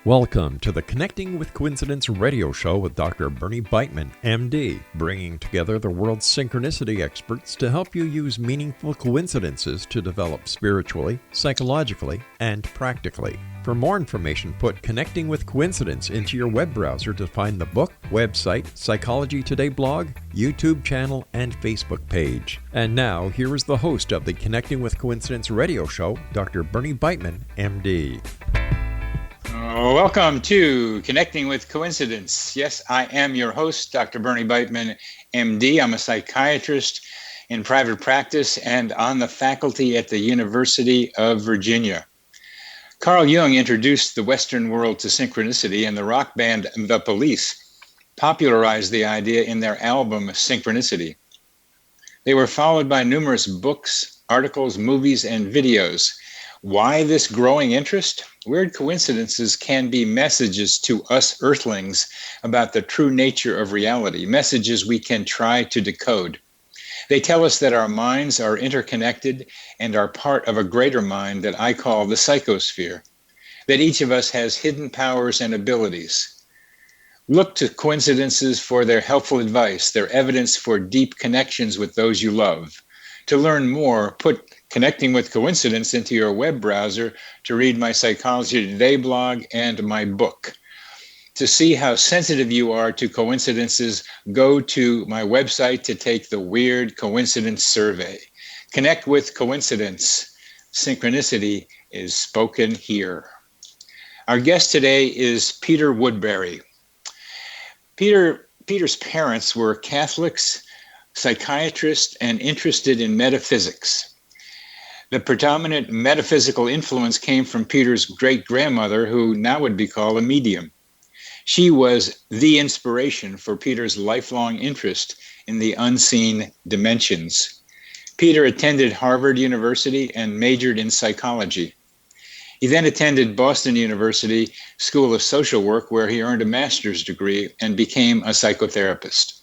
Welcome to the Connecting with Coincidence radio show with Dr. Bernie Beitman, MD, bringing together the world's synchronicity experts to help you use meaningful coincidences to develop spiritually, psychologically, and practically. For more information, put Connecting with Coincidence into your web browser to find the book, website, Psychology Today blog, YouTube channel, and Facebook page. And now, here is the host of the Connecting with Coincidence radio show, Dr. Bernie Beitman, MD. Welcome to Connecting with Coincidence. Yes, I am your host, Dr. Bernie Beitman, MD. I'm a psychiatrist in private practice and on the faculty at the University of Virginia. Carl Jung introduced the Western world to synchronicity, and the rock band The Police popularized the idea in their album Synchronicity. They were followed by numerous books, articles, movies, and videos. Why this growing interest? Weird coincidences can be messages to us earthlings about the true nature of reality, messages we can try to decode. They tell us that our minds are interconnected and are part of a greater mind that I call the psychosphere, that each of us has hidden powers and abilities. Look to coincidences for their helpful advice, their evidence for deep connections with those you love. To learn more, put Connecting with Coincidence into your web browser to read my Psychology Today blog and my book. To see how sensitive you are to coincidences, go to my website to take the Weird Coincidence Survey. Connect with Coincidence. Synchronicity is spoken here. Our guest today is Peter Woodbury. Peter's parents were Catholics, psychiatrists, and interested in metaphysics. The predominant metaphysical influence came from Peter's great-grandmother, who now would be called a medium. She was the inspiration for Peter's lifelong interest in the unseen dimensions. Peter attended Harvard University and majored in psychology. He then attended Boston University School of Social Work, where he earned a master's degree and became a psychotherapist.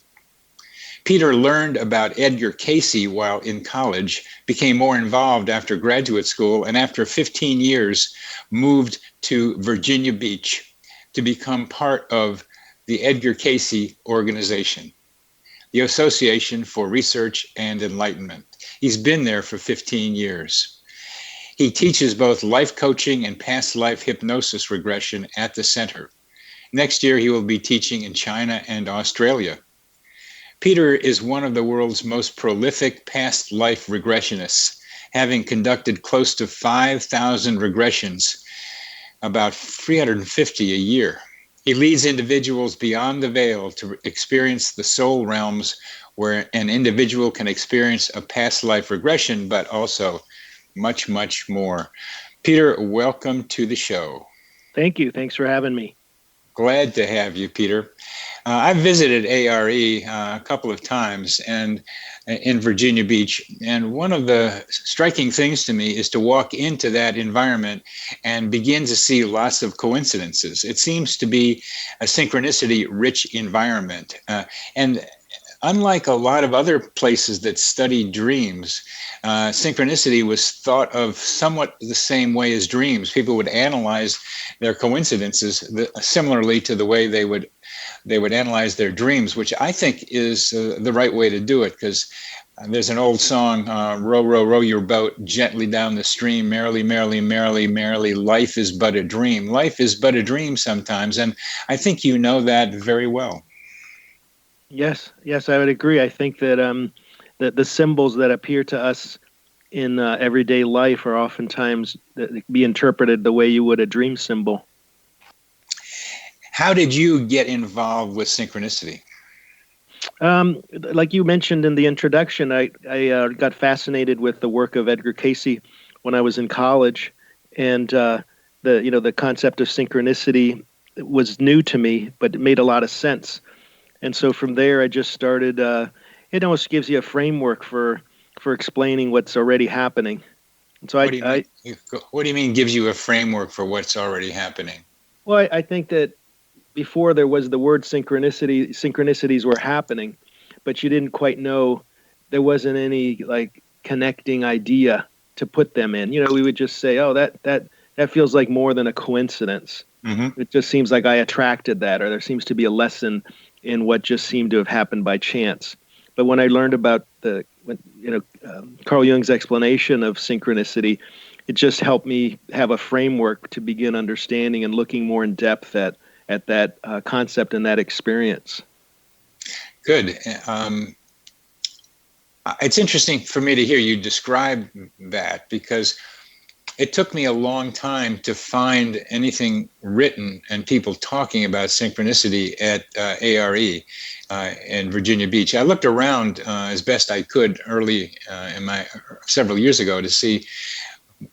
Peter learned about Edgar Cayce while in college, became more involved after graduate school, and after 15 years moved to Virginia Beach to become part of the Edgar Cayce organization, the Association for Research and Enlightenment. He's been there for 15 years. He teaches both life coaching and past life hypnosis regression at the center. Next year, he will be teaching in China and Australia. Peter is one of the world's most prolific past life regressionists, having conducted close to 5,000 regressions, about 350 a year. He leads individuals beyond the veil to experience the soul realms where an individual can experience a past life regression, but also much, much more. Peter, welcome to the show. Thank you. Thanks for having me. Glad to have you, Peter. I've visited ARE a couple of times and in Virginia Beach, and one of the striking things to me is to walk into that environment and begin to see lots of coincidences. It seems to be a synchronicity-rich environment. And unlike a lot of other places that study dreams, synchronicity was thought of somewhat the same way as dreams. People would analyze their coincidences similarly to the way they would analyze their dreams, which I think is the right way to do it, because there's an old song, row, row, row your boat gently down the stream, merrily, merrily, merrily, merrily, life is but a dream. Life is but a dream sometimes, and I think you know that very well. Yes, I would agree. I think that the symbols that appear to us in everyday life are oftentimes be interpreted the way you would a dream symbol. How did you get involved with synchronicity? Like you mentioned in the introduction, I got fascinated with the work of Edgar Cayce when I was in college, and the concept of synchronicity was new to me, but it made a lot of sense. And so from there, I just started. It almost gives you a framework for explaining what's already happening. And so what do you mean gives you a framework for what's already happening? Well, I think that before there was the word synchronicity, synchronicities were happening, but you didn't quite know, there wasn't any like connecting idea to put them in. We would just say, oh, that feels like more than a coincidence. Mm-hmm. It just seems like I attracted that, or there seems to be a lesson in what just seemed to have happened by chance. But when I learned about Carl Jung's explanation of synchronicity, it just helped me have a framework to begin understanding and looking more in depth at that concept and that experience. Good. It's interesting for me to hear you describe that, because it took me a long time to find anything written and people talking about synchronicity at ARE in Virginia Beach. I looked around as best I could early several years ago to see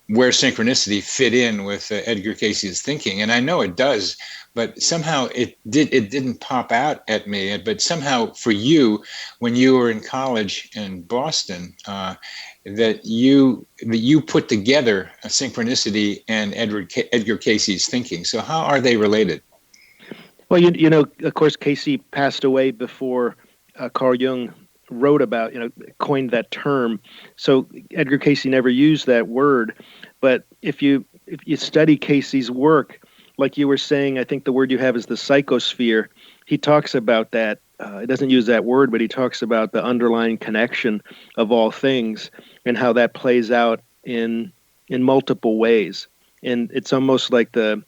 where synchronicity fit in with Edgar Cayce's thinking, and I know it does, but somehow it didn't pop out at me. But somehow for you, when you were in college in Boston, that you put together a synchronicity and Edgar Cayce's thinking. So how are they related? Well, of course, Cayce passed away before Carl Jung wrote about, coined that term. So Edgar Cayce never used that word. But if you study Cayce's work, like you were saying, I think the word you have is the psychosphere. He talks about that. He doesn't use that word, but he talks about the underlying connection of all things and how that plays out in multiple ways. And it's almost like the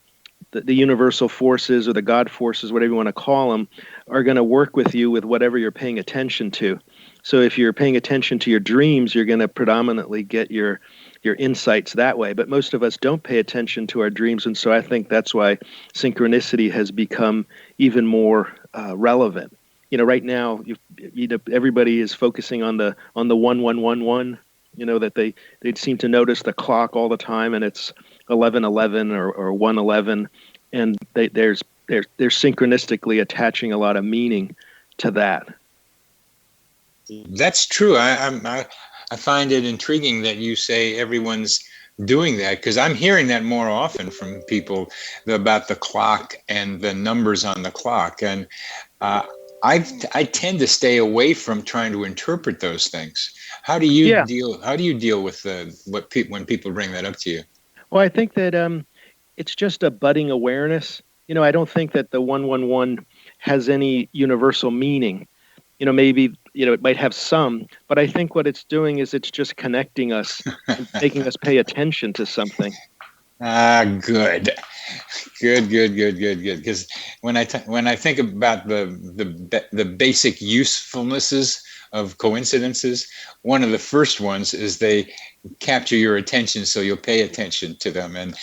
universal forces or the God forces, whatever you want to call them, are going to work with you with whatever you're paying attention to. So if you're paying attention to your dreams, you're going to predominantly get your insights that way. But most of us don't pay attention to our dreams, and so I think that's why synchronicity has become even more relevant. Right now, everybody is focusing on the 1111. That they seem to notice the clock all the time, and it's 11:11 or 1:11, and they're synchronistically attaching a lot of meaning to that. That's true. I find it intriguing that you say everyone's doing that, because I'm hearing that more often from people about the clock and the numbers on the clock, and I tend to stay away from trying to interpret those things. How do you deal? How do you deal with when people bring that up to you? Well, I think that it's just a budding awareness. I don't think that the 111 has any universal meaning. Maybe it might have some, but I think what it's doing is it's just connecting us, and making us pay attention to something. Good. Because when I think about the basic usefulnesses of coincidences, one of the first ones is they capture your attention, so you'll pay attention to them. And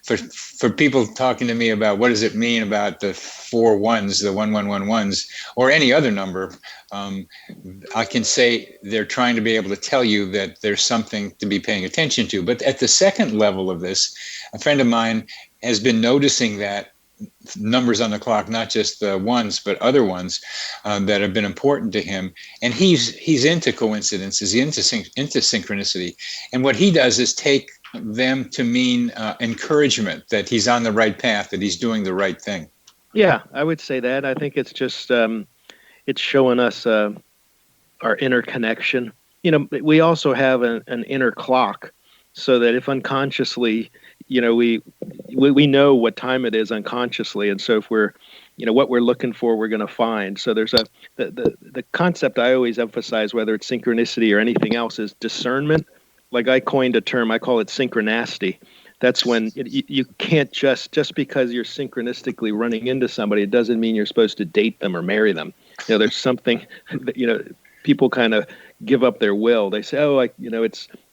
for people talking to me about what does it mean about the 4 ones, the 1111s, or any other number, I can say they're trying to be able to tell you that there's something to be paying attention to. But at the second level of this, a friend of mine has been noticing that numbers on the clock, not just the ones, but other ones that have been important to him. And he's into coincidences, he's into synchronicity. And what he does is take them to mean encouragement, that he's on the right path, that he's doing the right thing. Yeah, I would say that. I think it's just, it's showing us our inner connection. We also have an inner clock, so that if unconsciously, we know what time it is unconsciously, and so if we're, what we're looking for, we're going to find. So there's the concept I always emphasize, whether it's synchronicity or anything else, is discernment. Like I coined a term, I call it synchronacity. That's when you can't just because you're synchronistically running into somebody, it doesn't mean you're supposed to date them or marry them. There's something that, people kind of give up their will. They say,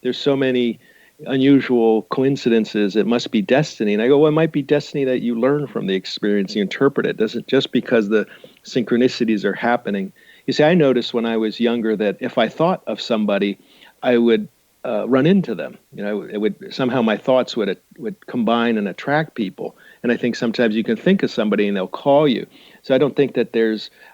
there's so many unusual coincidences, it must be destiny. And I go, well, it might be destiny that you learn from the experience, you interpret it. Doesn't just because the synchronicities are happening. You see, I noticed when I was younger that if I thought of somebody, I would run into them. It would somehow, my thoughts would combine and attract people. And I think sometimes you can think of somebody and they'll call you. So I don't think that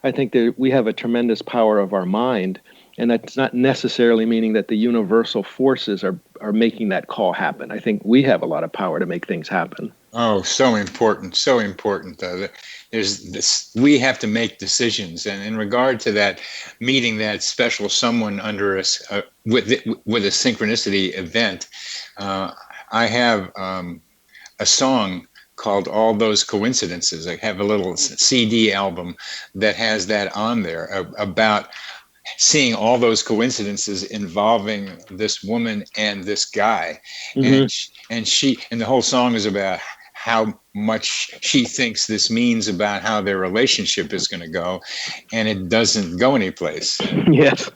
I think that we have a tremendous power of our mind. And that's not necessarily meaning that the universal forces are making that call happen. I think we have a lot of power to make things happen. Oh, so important, so important. There's this, we have to make decisions. And in regard to that, meeting that special someone under us with a synchronicity event, I have a song called All Those Coincidences. I have a little CD album that has that on there about seeing all those coincidences involving this woman and this guy. Mm-hmm. And the whole song is about how much she thinks this means about how their relationship is going to go, and it doesn't go anyplace. Yes.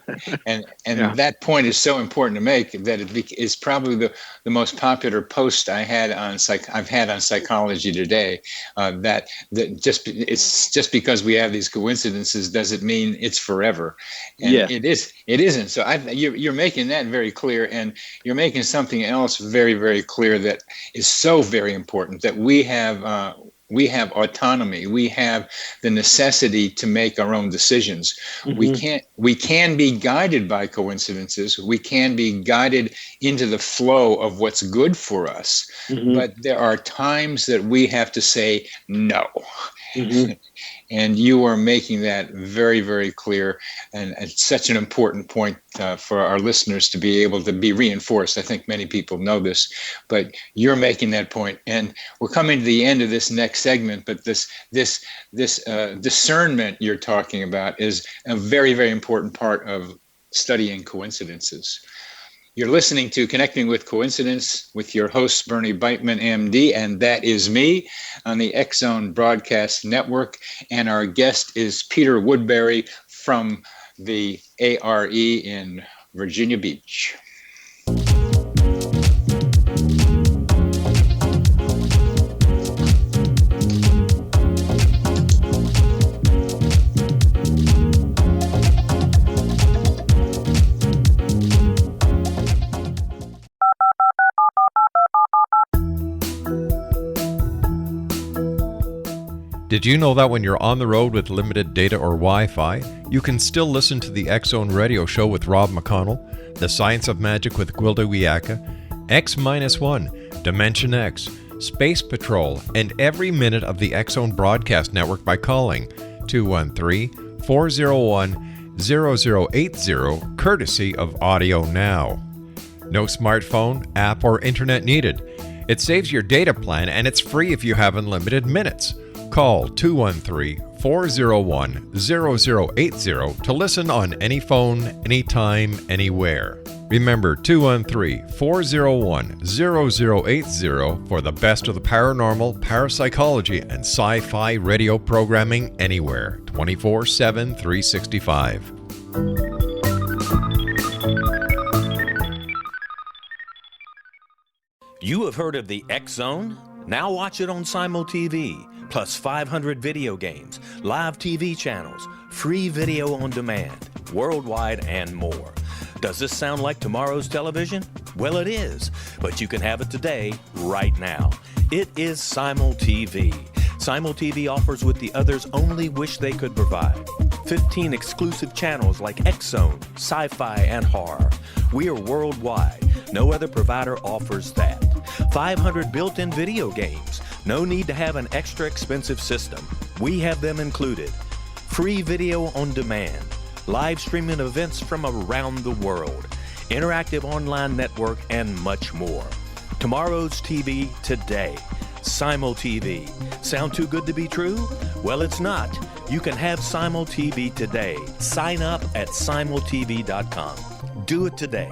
and that point is so important to make that it is probably the most popular post I've had on Psychology Today. That it's just because we have these coincidences doesn't mean it's forever, and it isn't. So you're making that very clear, and you're making something else very, very clear that is so very important, that we have autonomy. We have the necessity to make our own decisions. Mm-hmm. We can be guided by coincidences. We can be guided into the flow of what's good for us. Mm-hmm. But there are times that we have to say no. Mm-hmm. And you are making that very, very clear. And it's such an important point for our listeners to be able to be reinforced. I think many people know this, but you're making that point. And we're coming to the end of this next segment, but this discernment you're talking about is a very, very important part of studying coincidences. You're listening to Connecting with Coincidence with your host, Bernie Beitman, MD, and that is me on the X-Zone Broadcast Network. And our guest is Peter Woodbury from the ARE in Virginia Beach. Did you know that when you're on the road with limited data or Wi-Fi, you can still listen to the X-Zone Radio Show with Rob McConnell, The Science of Magic with Gwilda Wiyaka, X-1, Dimension X, Space Patrol, and every minute of the X-Zone Broadcast Network by calling 213-401-0080, courtesy of Audio Now. No smartphone, app, or internet needed. It saves your data plan, and it's free if you have unlimited minutes. Call 213-401-0080 to listen on any phone, anytime, anywhere. Remember 213-401-0080 for the best of the paranormal, parapsychology, and sci-fi radio programming anywhere, 24/7, 365. You have heard of the X-Zone? Now watch it on Simul TV. Plus 500 video games, live TV channels, free video on demand, worldwide, and more. Does this sound like tomorrow's television? Well, it is, but you can have it today, right now. It is Simul TV. Simul TV offers what the others only wish they could provide. 15 exclusive channels like X-Zone, sci-fi, and horror. We are worldwide. No other provider offers that. 500 built-in video games. No need to have an extra expensive system. We have them included. Free video on demand. Live streaming events from around the world. Interactive online network, and much more. Tomorrow's TV today. Simul TV. Sound too good to be true? Well, it's not. You can have Simul TV today. Sign up at simultv.com. Do it today.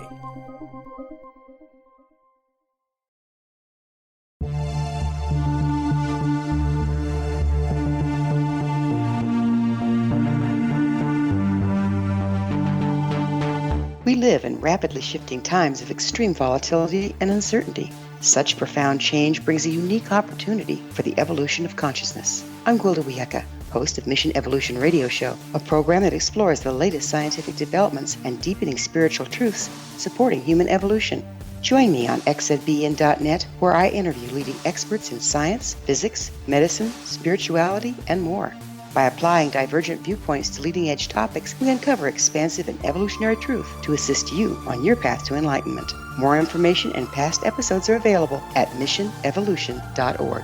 We live in rapidly shifting times of extreme volatility and uncertainty. Such profound change brings a unique opportunity for the evolution of consciousness. I'm Gwilda Wiyaka, host of Mission Evolution Radio Show, a program that explores the latest scientific developments and deepening spiritual truths supporting human evolution. Join me on xzbn.net, where I interview leading experts in science, physics, medicine, spirituality, and more. By applying divergent viewpoints to leading-edge topics, we uncover expansive and evolutionary truth to assist you on your path to enlightenment. More information and past episodes are available at missionevolution.org.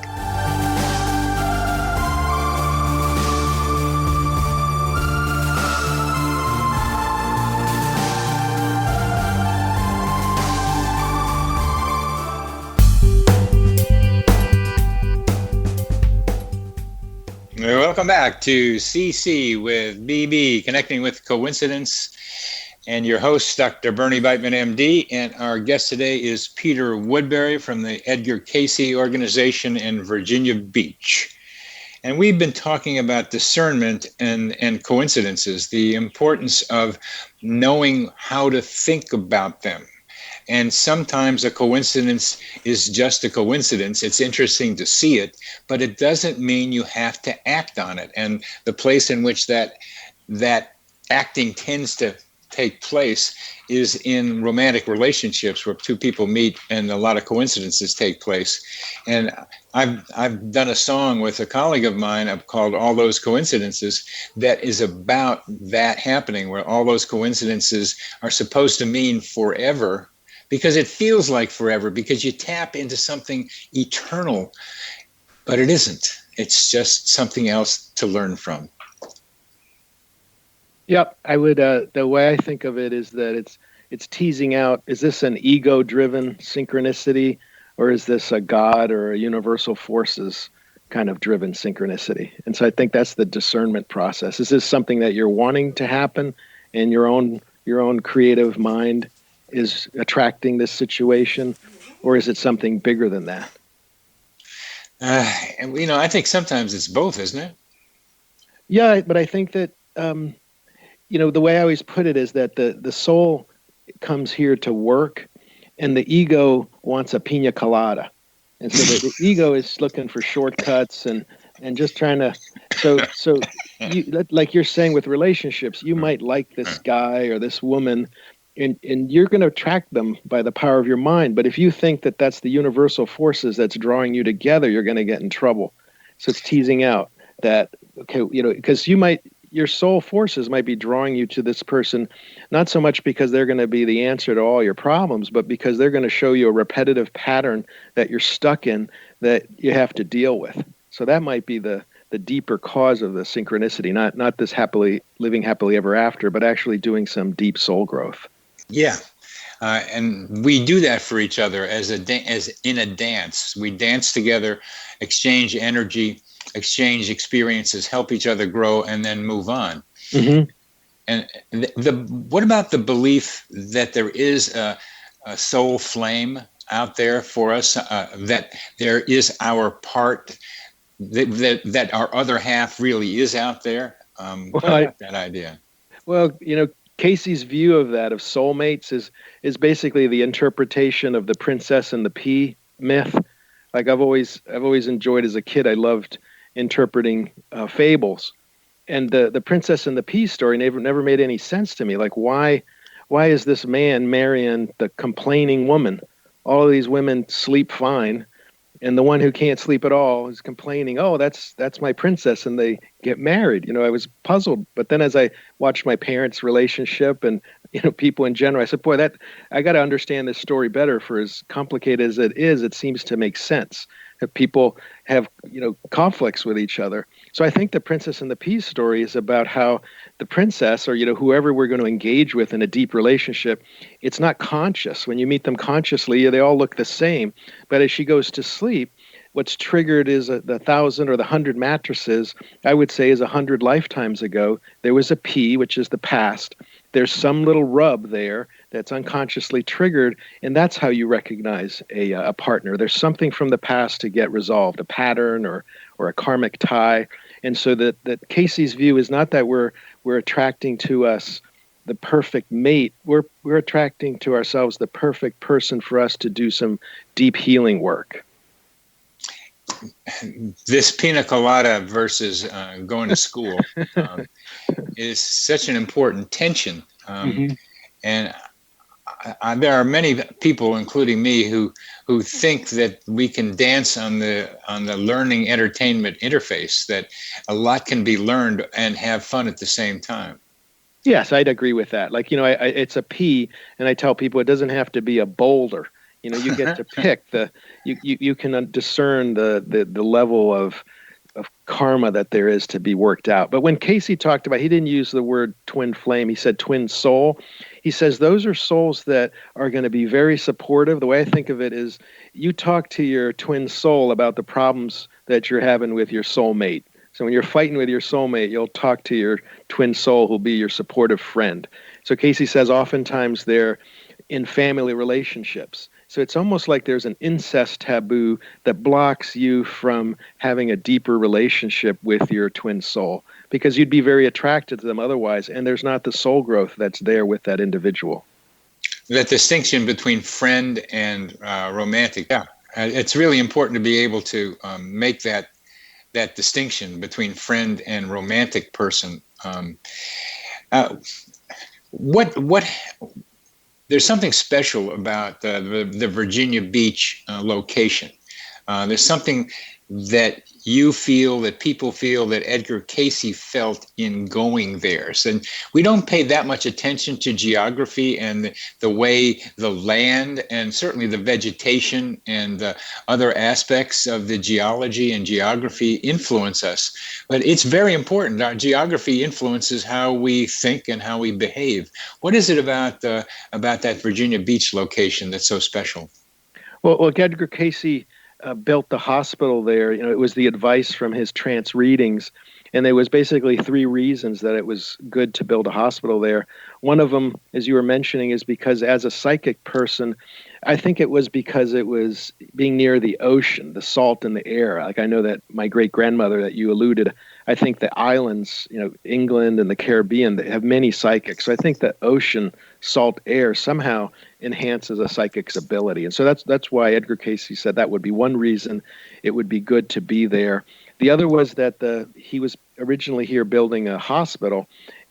Welcome back to CC with BB, Connecting with Coincidence, and your host, Dr. Bernie Beitman, MD, and our guest today is Peter Woodbury from the Edgar Cayce organization in Virginia Beach. And we've been talking about discernment and coincidences, the importance of knowing how to think about them. And sometimes a coincidence is just a coincidence. It's interesting to see it, but it doesn't mean you have to act on it. And the place in which that acting tends to take place is in romantic relationships where two people meet and a lot of coincidences take place. And I've done a song with a colleague of mine called All Those Coincidences that is about that happening, where all those coincidences are supposed to mean forever, because it feels like forever, because you tap into something eternal, but it isn't. It's just something else to learn from. Yep, I would. The way I think of it is that it's teasing out: is this an ego-driven synchronicity, or is this a God or a universal forces kind of driven synchronicity? And so I think that's the discernment process. Is this something that you're wanting to happen, and your own creative mind is attracting this situation, or is it something bigger than that? And I think sometimes it's both, isn't it? Yeah, but I think that. The way I always put it is that the soul comes here to work, and the ego wants a pina colada. And so the ego is looking for shortcuts and just trying to, so you, like you're saying with relationships, you might like this guy or this woman, and you're going to attract them by the power of your mind. But if you think that that's the universal forces that's drawing you together, you're going to get in trouble. So it's teasing out that, okay, because your soul forces might be drawing you to this person, not so much because they're going to be the answer to all your problems, but because they're going to show you a repetitive pattern that you're stuck in that you have to deal with. So that might be the deeper cause of the synchronicity, not this living happily ever after, but actually doing some deep soul growth. Yeah. And we do that for each other as in a dance. We dance together, exchange energy, exchange experiences, help each other grow, and then move on. Mm-hmm. And what about the belief that there is a soul flame out there for us, that there is our part, that our other half really is out there? What about that idea? Well, Cayce's view of that, of soulmates, is basically the interpretation of the Princess and the Pea myth. Like I've always enjoyed as a kid, I loved interpreting fables, and the Princess and the Pea story never made any sense to me. Like why is this man marrying the complaining woman? All of these women sleep fine, and the one who can't sleep at all is complaining, oh, that's my princess, and they get married. I was puzzled, but then as I watched my parents' relationship and people in general, I said, boy, that I got to understand this story better. For as complicated as it is, it seems to make sense. That people have, conflicts with each other. So I think the Princess and the Pea story is about how the princess, or, whoever we're going to engage with in a deep relationship, it's not conscious. When you meet them consciously, they all look the same. But as she goes to sleep, what's triggered is the 1,000 or the 100 mattresses, I would say is 100 lifetimes ago. There was a P, which is the past. There's some little rub there that's unconsciously triggered, and that's how you recognize a partner. There's something from the past to get resolved, a pattern or a karmic tie. And so that Cayce's view is not that we're attracting to us the perfect mate. We're attracting to ourselves the perfect person for us to do some deep healing work. This pina colada versus going to school is such an important tension. Mm-hmm. And there are many people, including me, who think that we can dance on the learning entertainment interface, that a lot can be learned and have fun at the same time. Yes, I'd agree with that. Like, it's a P, and I tell people it doesn't have to be a boulder. You get to pick you can discern the level of karma that there is to be worked out. But when Cayce talked about, he didn't use the word twin flame, he said twin soul. He says those are souls that are going to be very supportive. The way I think of it is you talk to your twin soul about the problems that you're having with your soulmate. So when you're fighting with your soulmate, you'll talk to your twin soul who'll be your supportive friend. So Cayce says oftentimes they're in family relationships. So it's almost like there's an incest taboo that blocks you from having a deeper relationship with your twin soul, because you'd be very attracted to them otherwise, and there's not the soul growth that's there with that individual. That distinction between friend and romantic, yeah, it's really important to be able to make that distinction between friend and romantic person. There's something special about the Virginia Beach location. There's something that you feel, that people feel, that Edgar Cayce felt in going there. So we don't pay that much attention to geography and the way the land and certainly the vegetation and other aspects of the geology and geography influence us. But it's very important. Our geography influences how we think and how we behave. What is it about that Virginia Beach location that's so special? Well, Edgar Cayce built the hospital there. It was the advice from his trance readings, and there was basically 3 reasons that it was good to build a hospital there. One of them, as you were mentioning, is because as a psychic person, I think it was because it was being near the ocean, the salt in the air. Like I know that my great-grandmother that you alluded, I think the islands, England and the Caribbean, they have many psychics. So I think the ocean, salt air somehow enhances a psychic's ability. And so that's why Edgar Cayce said that would be one reason it would be good to be there. The other was that he was originally here building a hospital,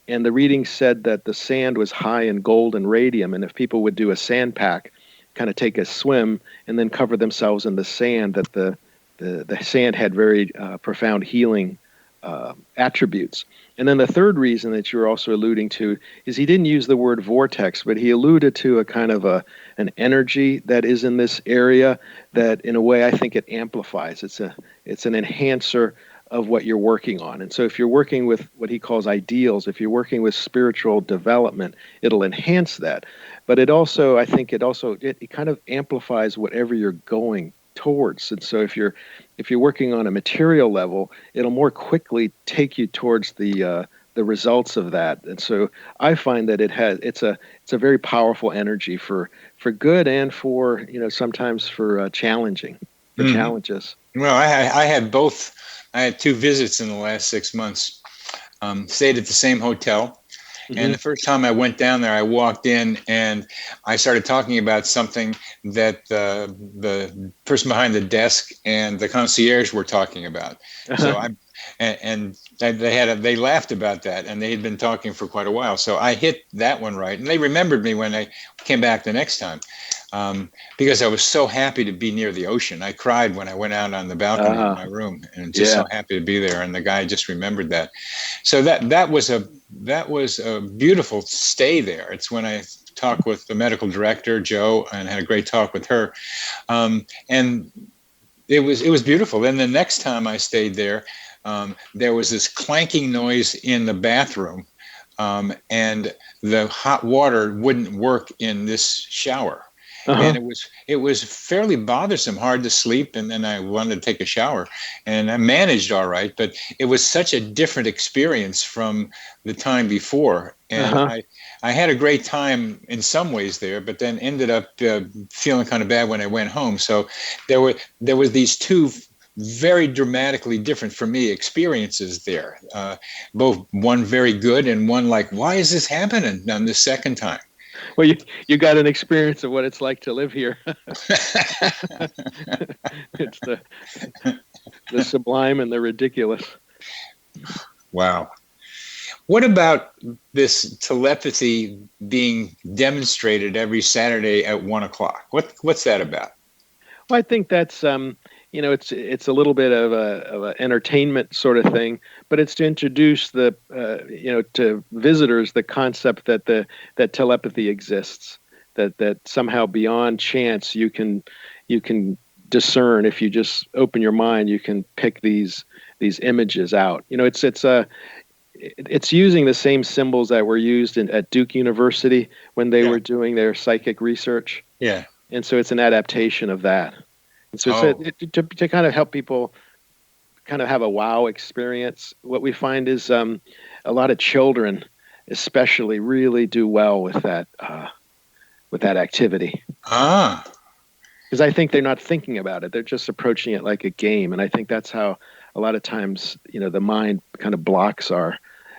and the reading said that the sand was high in gold and radium, and if people would do a sand pack, kind of take a swim and then cover themselves in the sand, that the sand had very profound healing attributes. And then the third reason that you're also alluding to is he didn't use the word vortex, but he alluded to a kind of an energy that is in this area that, in a way, I think it amplifies. It's an enhancer of what you're working on. And so if you're working with what he calls ideals, if you're working with spiritual development, it'll enhance that. But it also, I think it kind of amplifies whatever you're going towards. And so if you're working on a material level, it'll more quickly take you towards the results of that. And so I find that it's a very powerful energy for good and for sometimes for challenging, for challenges. Well, I had both. I had 2 visits in the last 6 months. Stayed at the same hotel. And the first time I went down there, I walked in and I started talking about something that the person behind the desk and the concierge were talking about. So they laughed about that, and they had been talking for quite a while. So I hit that one right, and they remembered me when I came back the next time, because I was so happy to be near the ocean. I cried when I went out on the balcony of my room, and just so happy to be there. And the guy just remembered that. So that was a beautiful stay there. It's when I talked with the medical director, Jo, and had a great talk with her, and it was beautiful. Then the next time I stayed there, there was this clanking noise in the bathroom, and the hot water wouldn't work in this shower. And it was fairly bothersome, hard to sleep, and then I wanted to take a shower, and I managed all right, but it was such a different experience from the time before, and I had a great time in some ways there, but then ended up feeling kind of bad when I went home. So there were these 2 very dramatically different for me experiences there, both one very good and one like, why is this happening on the second time? Well, you got an experience of what it's like to live here. It's the sublime and the ridiculous. Wow. What about this telepathy being demonstrated every Saturday at 1:00? What's that about? Well, I think that's it's a little bit of an entertainment sort of thing, but it's to introduce to visitors the concept that telepathy exists, that somehow beyond chance you can discern. If you just open your mind, you can pick these images out. It's using the same symbols that were used at Duke University when they were doing their psychic research. Yeah. And so it's an adaptation of that. And so to kind of help people kind of have a wow experience. What we find is a lot of children, especially, really do well with that activity. Because I think they're not thinking about it; they're just approaching it like a game. And I think that's how a lot of times, the mind kind of blocks our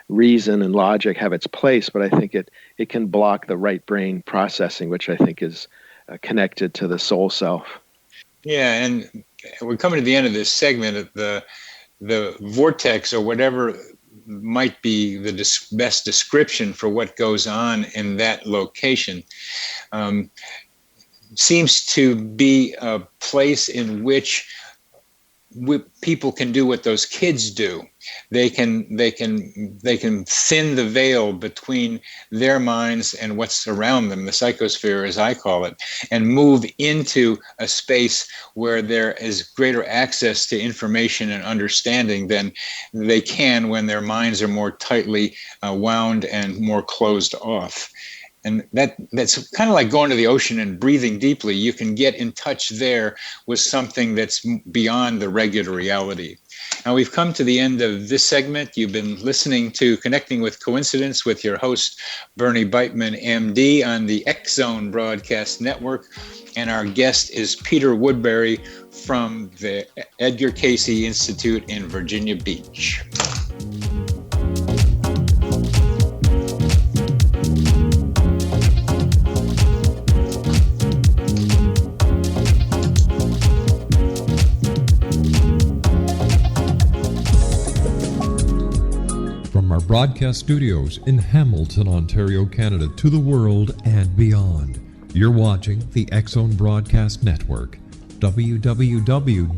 reason and logic have its place, but I think it can block the right brain processing, which I think is connected to the soul self. Yeah, and we're coming to the end of this segment. The vortex, or whatever might be the best description for what goes on in that location, seems to be a place in which people can do what those kids do. They can thin the veil between their minds and what's around them, the psychosphere, as I call it, and move into a space where there is greater access to information and understanding than they can when their minds are more tightly wound and more closed off. And that's kind of like going to the ocean and breathing deeply. You can get in touch there with something that's beyond the regular reality. Now, we've come to the end of this segment. You've been listening to Connecting with Coincidence with your host, Bernie Beitman, MD, on the X Zone Broadcast Network. And our guest is Peter Woodbury from the Edgar Cayce Institute in Virginia Beach. Broadcast studios in Hamilton, Ontario, Canada, to the world and beyond. You're watching the X Zone Broadcast Network, www.xzbn.net.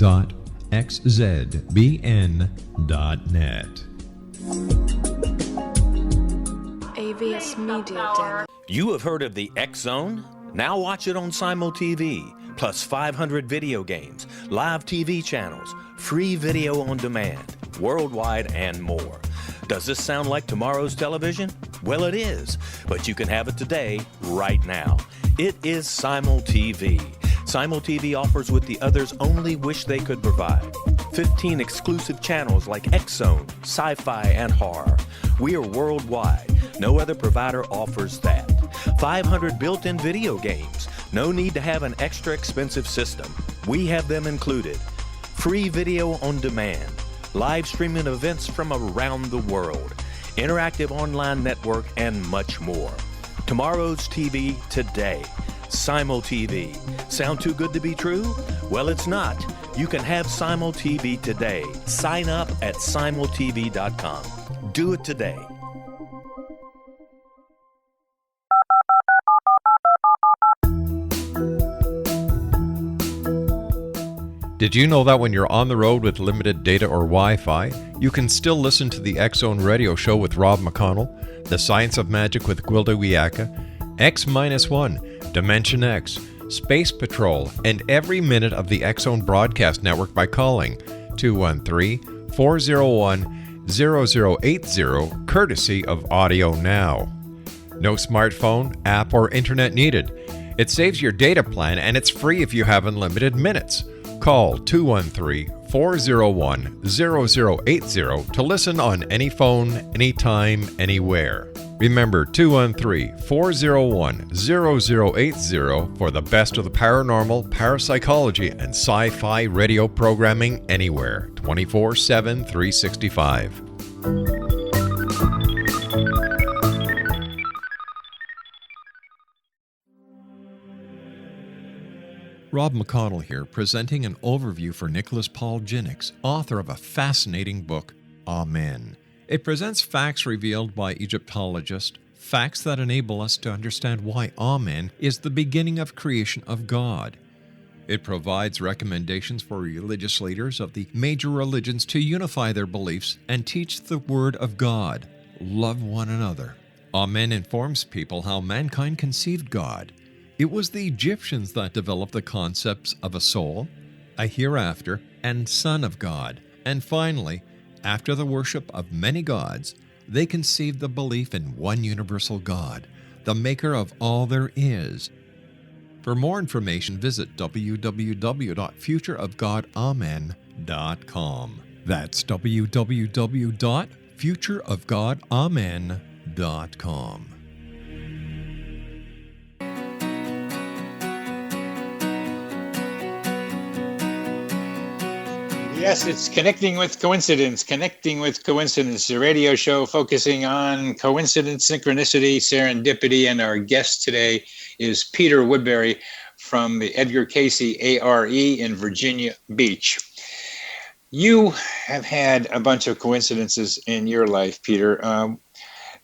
AVS Media. You have heard of the X Zone? Now watch it on Simul TV, plus 500 video games, live TV channels, free video on demand, worldwide, and more. Does this sound like tomorrow's television? Well, it is, but you can have it today, right now. It is Simul TV. Simul TV offers what the others only wish they could provide. 15 exclusive channels like X Zone, sci-fi, and horror. We are worldwide. No other provider offers that. 500 built-in video games. No need to have an extra expensive system. We have them included. Free video on demand. Live streaming events from around the world, interactive online network, and much more. Tomorrow's TV today. Simul TV. Sound too good to be true? Well, it's not. You can have Simul TV today. Sign up at simultv.com. Do it today. Did you know that when you're on the road with limited data or Wi-Fi, you can still listen to the X Zone Radio Show with Rob McConnell, The Science of Magic with Gwilda Wiyaka, X-1, Dimension X, Space Patrol, and every minute of the X Zone Broadcast Network by calling 213-401-0080, courtesy of Audio Now. No smartphone, app, or internet needed. It saves your data plan and it's free if you have unlimited minutes. Call 213-401-0080 to listen on any phone, anytime, anywhere. Remember 213-401-0080 for the best of the paranormal, parapsychology, and sci-fi radio programming anywhere, 24/7, 365. Rob McConnell here, presenting an overview for Nicholas Paul Jennings, author of a fascinating book, Amen. It presents facts revealed by Egyptologists, facts that enable us to understand why Amen is the beginning of creation of God. It provides recommendations for religious leaders of the major religions to unify their beliefs and teach the Word of God. Love one another. Amen informs people how mankind conceived God. It was the Egyptians that developed the concepts of a soul, a hereafter, and Son of God. And finally, after the worship of many gods, they conceived the belief in one universal God, the maker of all there is. For more information, visit www.futureofgodamen.com. That's www.futureofgodamen.com. Yes, it's Connecting with Coincidence, the radio show focusing on coincidence, synchronicity, serendipity, and our guest today is Peter Woodbury from the Edgar Cayce ARE in Virginia Beach. You have had a bunch of coincidences in your life, Peter,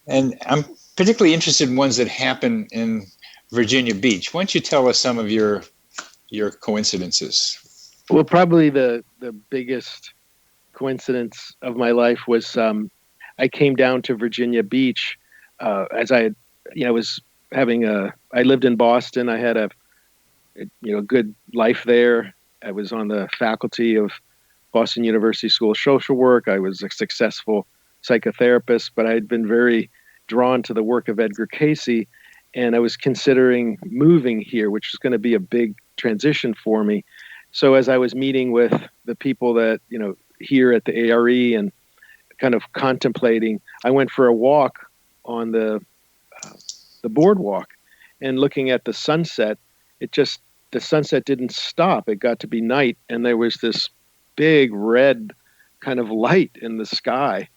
and I'm particularly interested in ones that happen in Virginia Beach. Why don't you tell us some of your coincidences? Well, probably the biggest coincidence of my life was I came down to Virginia Beach as I was having I lived in Boston. I had a good life there. I was on the faculty of Boston University School of Social Work. I was a successful psychotherapist, but I had been very drawn to the work of Edgar Cayce, and I was considering moving here, which was going to be a big transition for me. So as I was meeting with the people that, here at the ARE and kind of contemplating, I went for a walk on the boardwalk and looking at the sunset. The sunset didn't stop. It got to be night, and there was this big red kind of light in the sky.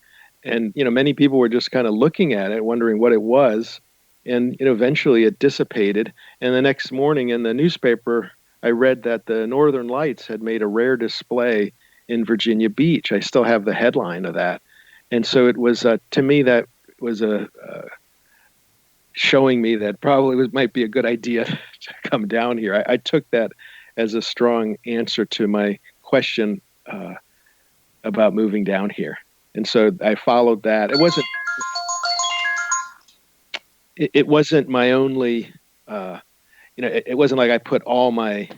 And, many people were just kind of looking at it, wondering what it was. And, eventually it dissipated. And the next morning in the newspaper, I read that the Northern Lights had made a rare display in Virginia Beach. I still have the headline of that. And so it was, to me, that was showing me that probably might be a good idea to come down here. I took that as a strong answer to my question about moving down here. And so I followed that. It wasn't my only, it wasn't like I put all my,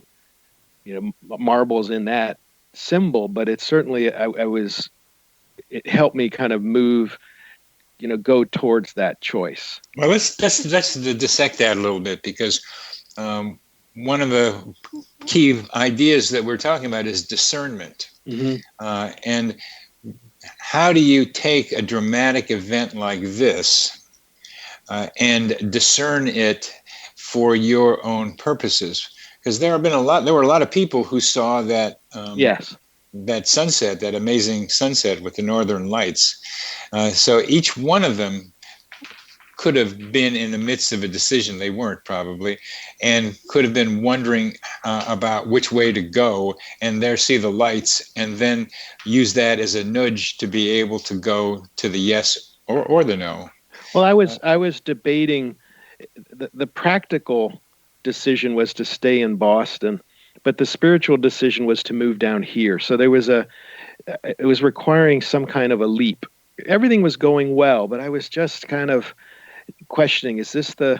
marbles in that symbol, but it certainly, it helped me kind of move, go towards that choice. Well, let's dissect that a little bit, because one of the key ideas that we're talking about is discernment. Mm-hmm. And how do you take a dramatic event like this and discern it for your own purposes? Because there were a lot of people who saw that that sunset, that amazing sunset with the Northern Lights. So each one of them could have been in the midst of a decision. They weren't, probably, and could have been wondering about which way to go, and there see the lights, and then use that as a nudge to be able to go to the yes or the no. Well, I was debating. The practical decision was to stay in Boston, but the spiritual decision was to move down here. So it was requiring some kind of a leap. Everything was going well, but I was just kind of questioning, is this the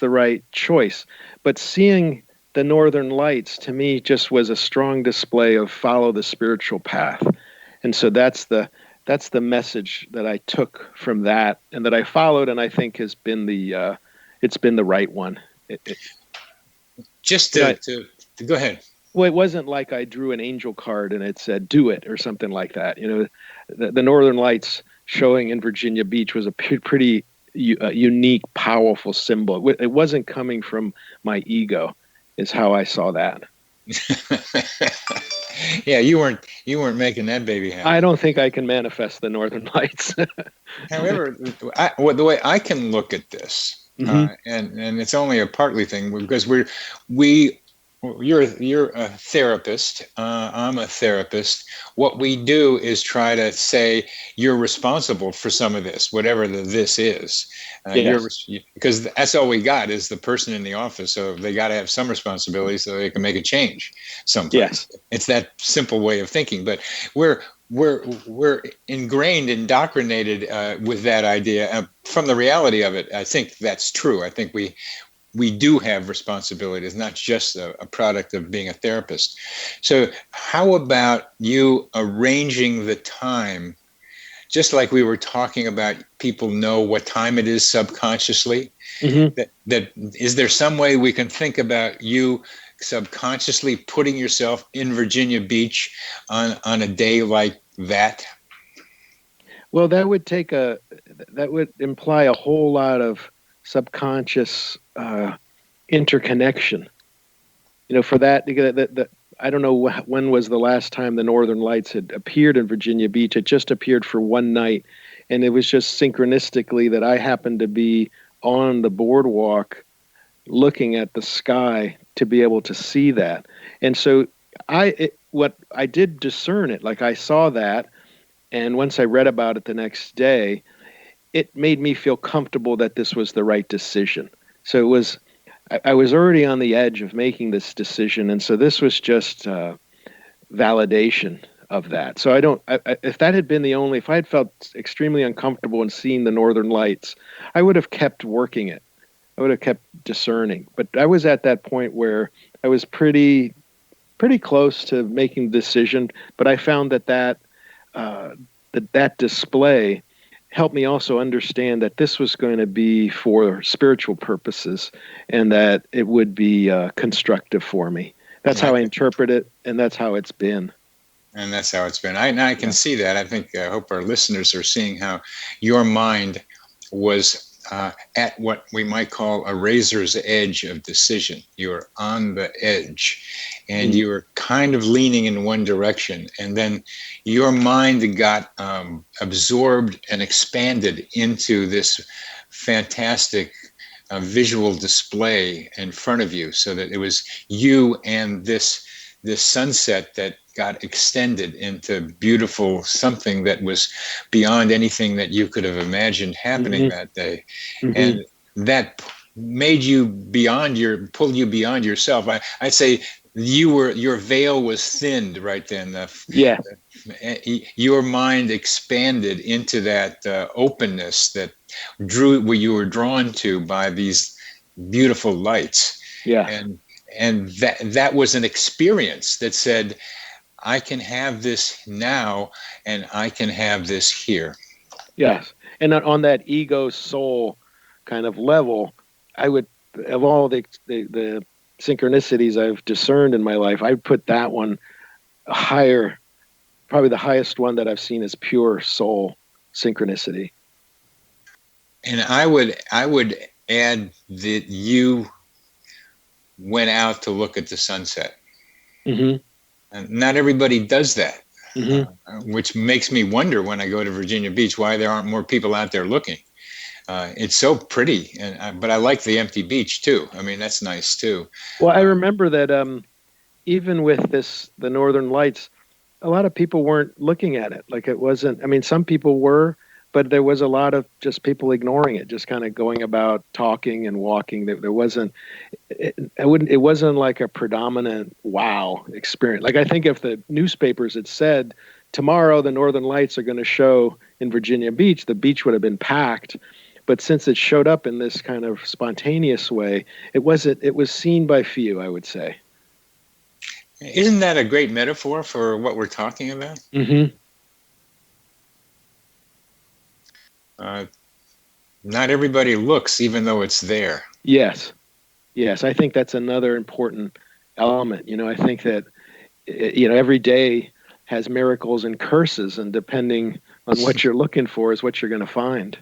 right choice? But seeing the Northern Lights, to me, just was a strong display of follow the spiritual path. And so that's the message that I took from that, and that I followed, and I think has been it's been the right one. Just to go ahead. Well, it wasn't like I drew an angel card and it said, do it, or something like that. The Northern Lights showing in Virginia Beach was a pretty unique, powerful symbol. It wasn't coming from my ego, is how I saw that. Yeah, you weren't making that baby happen. I don't think I can manifest the Northern Lights. However, the way I can look at this, mm-hmm. And it's only a partly thing, because you're a therapist. I'm a therapist. What we do is try to say you're responsible for some of this, whatever this is. Yes. Because that's all we got is the person in the office. So they got to have some responsibility so they can make a change someplace. Yes. It's that simple way of thinking. But we're ingrained, indoctrinated with that idea from the reality of it. I think that's true. I think we do have responsibility. It's not just a product of being a therapist. So how about you arranging the time, just like we were talking about, people know what time it is subconsciously? Mm-hmm. That is there some way we can think about you subconsciously putting yourself in Virginia Beach on a day like that? Well, that would imply a whole lot of subconscious interconnection. For that, I don't know when was the last time the Northern Lights had appeared in Virginia Beach. It just appeared for one night, and it was just synchronistically that I happened to be on the boardwalk looking at the sky to be able to see that. And so I did discern it. Like, I saw that, and once I read about it the next day, it made me feel comfortable that this was the right decision. So it was, I was already on the edge of making this decision, and so this was just validation of that. So if that had been if I had felt extremely uncomfortable in seeing the Northern Lights, I would have kept working it. I would have kept discerning. But I was at that point where I was pretty close to making the decision, but I found that display helped me also understand that this was going to be for spiritual purposes and that it would be constructive for me. That's how I interpret it, and that's how it's been. And that's how it's been. I can see that. I hope our listeners are seeing how your mind was at what we might call a razor's edge of decision. You were on the edge, and you were kind of leaning in one direction, and then your mind got absorbed and expanded into this fantastic visual display in front of you, so that it was you and this sunset that got extended into beautiful something that was beyond anything that you could have imagined happening that day. And that made you pulled you beyond yourself. I'd say your veil was thinned right then. Your mind expanded into that openness that where you were drawn to by these beautiful lights. And that was an experience that said, I can have this now, and I can have this here. Yes. And on that ego soul kind of level, I would, of all the synchronicities I've discerned in my life, I'd put that one higher. Probably the highest one that I've seen is pure soul synchronicity. And I would add that you went out to look at the sunset. And not everybody does that, which makes me wonder when I go to Virginia Beach why there aren't more people out there looking. It's so pretty, but I like the empty beach too. I mean, that's nice too. Well, I remember that even with the Northern Lights, a lot of people weren't looking at it. Like, it wasn't, I mean, some people were, but there was a lot of just people ignoring it, just kind of going about talking and walking. There wasn't, it wasn't like a predominant wow experience. Like, I think if the newspapers had said, tomorrow the Northern Lights are going to show in Virginia Beach, the beach would have been packed. But since it showed up in this kind of spontaneous way, it was seen by few, I would say. Isn't that a great metaphor for what we're talking about? Not everybody looks, even though it's there. Yes. I think that's another important element. I think that, every day has miracles and curses, and depending on what you're looking for is what you're going to find.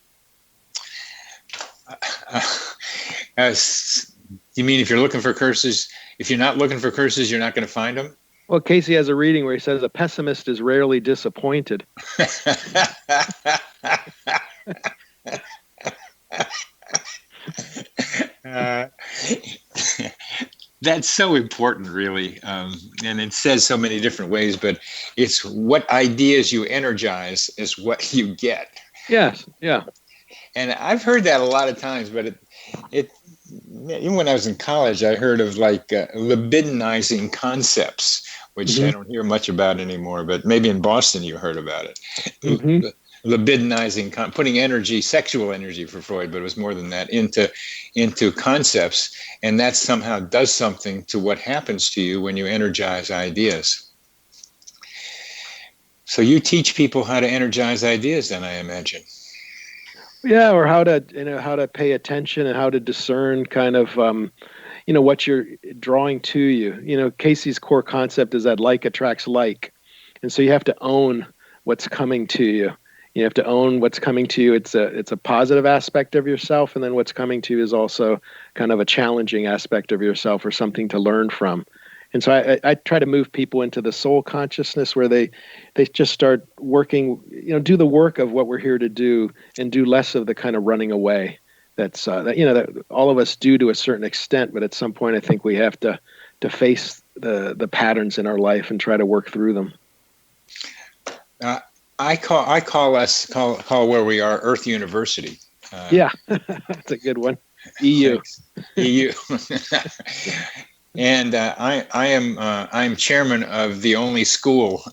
You mean if you're looking for curses, if you're not looking for curses, you're not going to find them? Well, Cayce has a reading where he says a pessimist is rarely disappointed. That's so important, really. And it says so many different ways, but it's what ideas you energize is what you get. Yes, yeah. And I've heard that a lot of times, but even when I was in college, I heard of like libidinizing concepts, which I don't hear much about anymore, but maybe in Boston you heard about it. Libidinizing, putting energy, sexual energy for Freud, but it was more than that, into concepts. And that somehow does something to what happens to you when you energize ideas. So you teach people how to energize ideas, then, I imagine. Yeah, or how to pay attention and how to discern kind of, what you're drawing to you. Cayce's core concept is that like attracts like. And so you have to own what's coming to you. You have to own what's coming to you. It's a positive aspect of yourself, and then what's coming to you is also kind of a challenging aspect of yourself or something to learn from. And so I try to move people into the soul consciousness where they just start working, do the work of what we're here to do and do less of the kind of running away that all of us do to a certain extent. But at some point, I think we have to face the patterns in our life and try to work through them. I call where we are Earth University. Yeah, that's a good one. EU. EU. And I'm chairman of the only school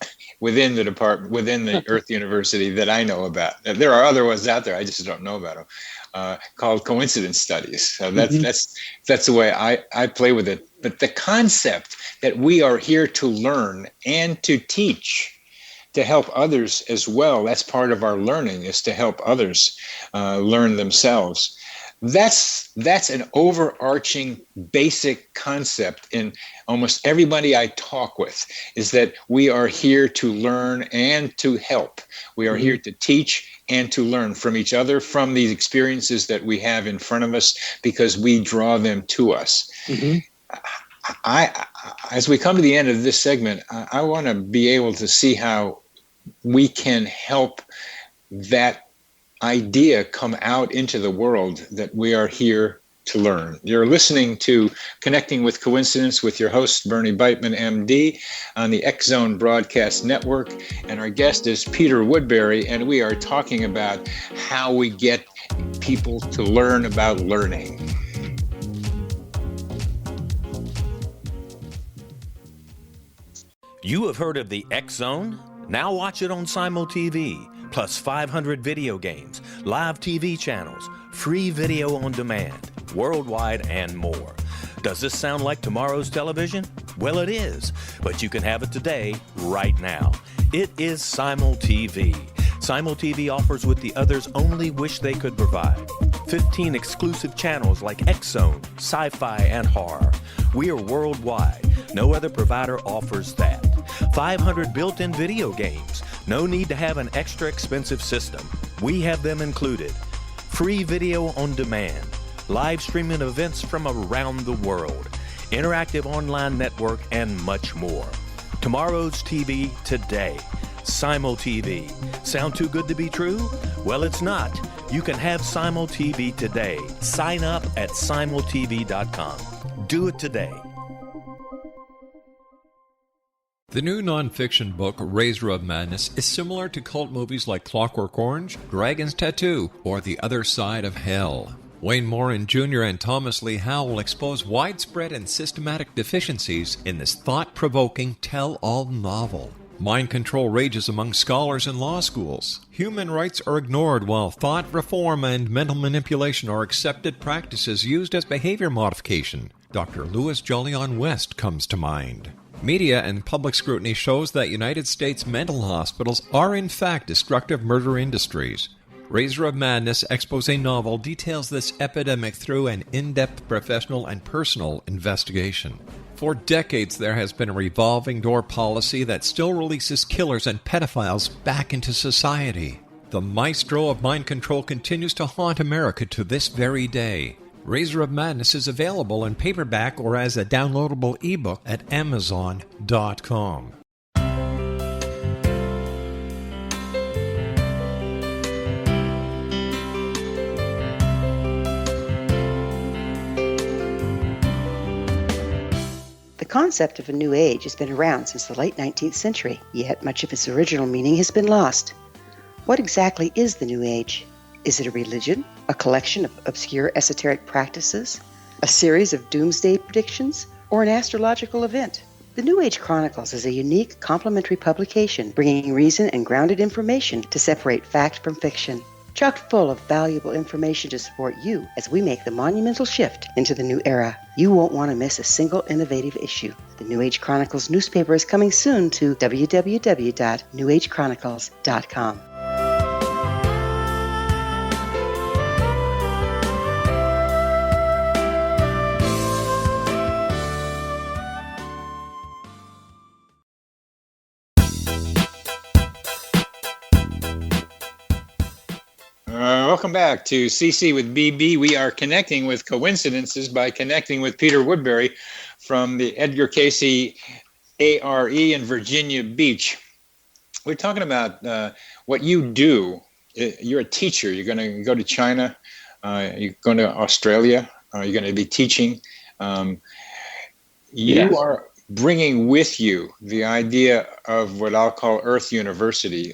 within the department, within the Earth University that I know about. There are other ones out there, I just don't know about them, called coincidence studies. So that's the way I play with it. But the concept that we are here to learn and to teach, to help others as well, that's part of our learning, is to help others learn themselves. That's an overarching basic concept in almost everybody I talk with, is that we are here to learn and to help. We are here to teach and to learn from each other, from these experiences that we have in front of us, because we draw them to us. As we come to the end of this segment, I want to be able to see how we can help that idea come out into the world, that we are here to learn. You're listening to Connecting with Coincidence with your host, Bernie Beitman, MD, on the X Zone Broadcast Network. And our guest is Peter Woodbury, and we are talking about how we get people to learn about learning. You have heard of the X Zone? Now watch it on Simul TV, plus 500 video games, live TV channels, free video on demand, worldwide, and more. Does this sound like tomorrow's television? Well, it is, but you can have it today, right now. It is Simul TV. Simul TV offers what the others only wish they could provide. 15 exclusive channels like X Zone, sci-fi, and horror. We are worldwide. No other provider offers that. 500 built-in video games. No need to have an extra expensive system. We have them included. Free video on demand. Live streaming events from around the world. Interactive online network, and much more. Tomorrow's TV today. Simul TV. Sound too good to be true? Well, it's not. You can have Simul TV today. Sign up at simultv.com. Do it today. The new nonfiction book, Razor of Madness, is similar to cult movies like Clockwork Orange, Dragon's Tattoo, or The Other Side of Hell. Wayne Morin Jr. and Thomas Lee Howe will expose widespread and systematic deficiencies in this thought-provoking tell-all novel. Mind control rages among scholars in law schools. Human rights are ignored while thought reform and mental manipulation are accepted practices used as behavior modification. Dr. Louis Jolyon West comes to mind. Media and public scrutiny shows that United States mental hospitals are in fact destructive murder industries. Razor of Madness expose novel details this epidemic through an in-depth professional and personal investigation. For decades, there has been a revolving door policy that still releases killers and pedophiles back into society. The maestro of mind control continues to haunt America to this very day. Razor of Madness is available in paperback or as a downloadable ebook at Amazon.com. The concept of a new age has been around since the late 19th century, yet much of its original meaning has been lost. What exactly is the new age? Is it a religion, a collection of obscure esoteric practices, a series of doomsday predictions, or an astrological event? The New Age Chronicles is a unique complementary publication bringing reason and grounded information to separate fact from fiction. Chock full of valuable information to support you as we make the monumental shift into the new era. You won't want to miss a single innovative issue. The New Age Chronicles newspaper is coming soon to www.newagechronicles.com. welcome back to CC with BB. We are connecting with coincidences by connecting with Peter Woodbury from the Edgar Cayce ARE in Virginia Beach. We're talking about what you do. You're a teacher. You're going to go to China. You're going to Australia. You're going to be teaching. You are bringing with you the idea of what I'll call Earth University,